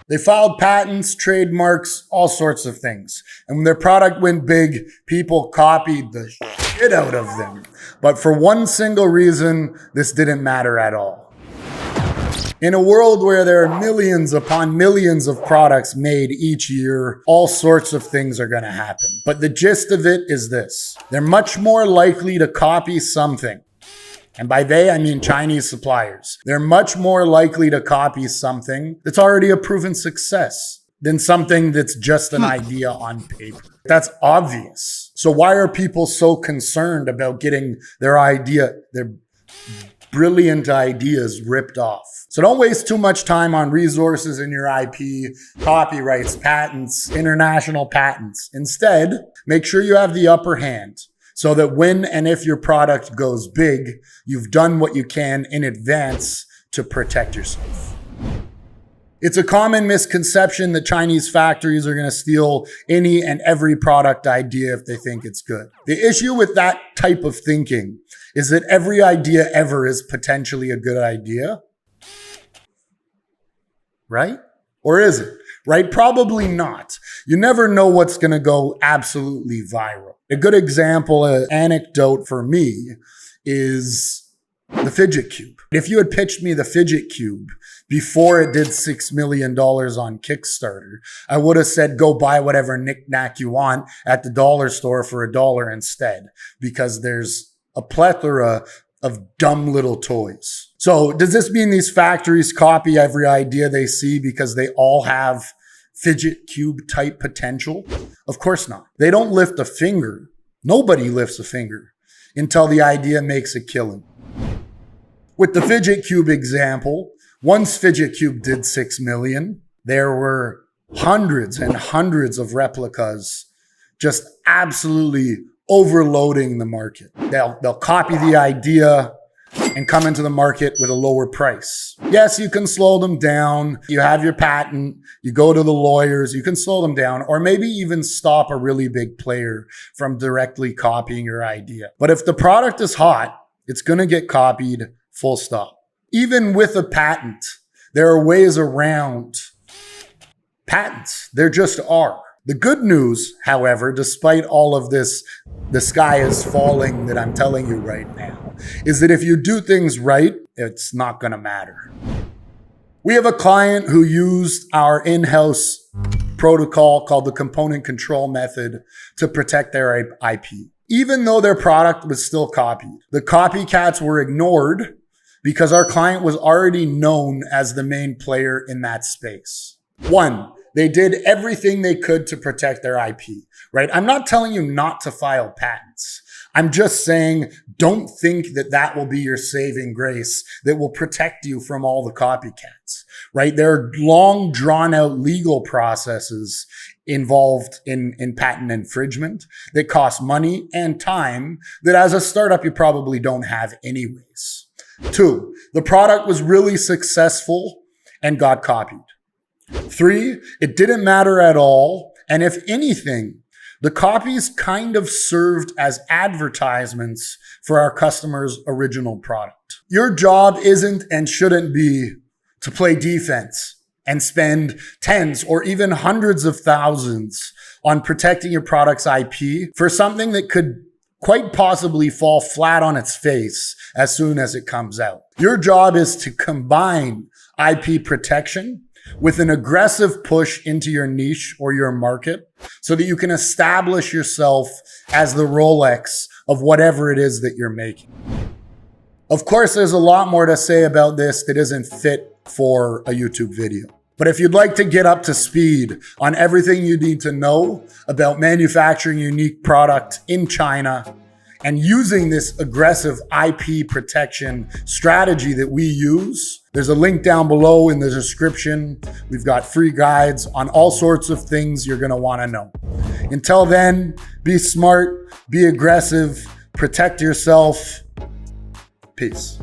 They filed patents, trademarks, all sorts of things. And when their product went big, people copied the shit out of them. But for one single reason, this didn't matter at all. In a world where there are millions upon millions of products made each year, all sorts of things are going to happen. But the gist of it is this. They're much more likely to copy something. And by they, I mean Chinese suppliers. They're much more likely to copy something that's already a proven success than something that's just an idea on paper. That's obvious. So why are people so concerned about getting their brilliant ideas ripped off? So don't waste too much time on resources in your IP, copyrights, patents, international patents. Instead, make sure you have the upper hand so that when and if your product goes big, you've done what you can in advance to protect yourself. It's a common misconception that Chinese factories are going to steal any and every product idea if they think it's good. The issue with that type of thinking is that every idea ever is potentially a good idea. Right? Or is it? Right? Probably not. You never know what's going to go absolutely viral. A good example, an anecdote for me is the fidget cube. If you had pitched me the fidget cube before it did $6 million on Kickstarter, I would have said, go buy whatever knickknack you want at the dollar store for $1 instead, because there's a plethora of dumb little toys. So does this mean these factories copy every idea they see because they all have fidget cube type potential? Of course not. They don't lift a finger. Nobody lifts a finger until the idea makes a killing. With the fidget cube example, once fidget cube did 6 million, there were hundreds and hundreds of replicas just absolutely overloading the market. They'll copy the idea and come into the market with a lower price. Yes, you can slow them down. You have your patent. You go to the lawyers. You can slow them down, or maybe even stop a really big player from directly copying your idea. But if the product is hot, it's going to get copied, full stop. Even with a patent, there are ways around patents. There just are. The good news, however, despite all of this, the sky is falling that I'm telling you right now, is that if you do things right, it's not going to matter. We have a client who used our in-house protocol called the component control method to protect their IP. Even though their product was still copied, the copycats were ignored because our client was already known as the main player in that space. One, they did everything they could to protect their IP, right? I'm not telling you not to file patents. I'm just saying, don't think that that will be your saving grace that will protect you from all the copycats, right? There are long drawn out legal processes involved in patent infringement that cost money and time that as a startup, you probably don't have anyways. Two, the product was really successful and got copied. Three, it didn't matter at all. And if anything, the copies kind of served as advertisements for our customer's original product. Your job isn't and shouldn't be to play defense and spend tens or even hundreds of thousands on protecting your product's IP for something that could quite possibly fall flat on its face as soon as it comes out. Your job is to combine IP protection with an aggressive push into your niche or your market so that you can establish yourself as the Rolex of whatever it is that you're making. Of course, there's a lot more to say about this that isn't fit for a YouTube video. But if you'd like to get up to speed on everything you need to know about manufacturing unique product in China and using this aggressive IP protection strategy that we use, there's a link down below in the description. We've got free guides on all sorts of things you're going to want to know. Until then, be smart, be aggressive, protect yourself. Peace.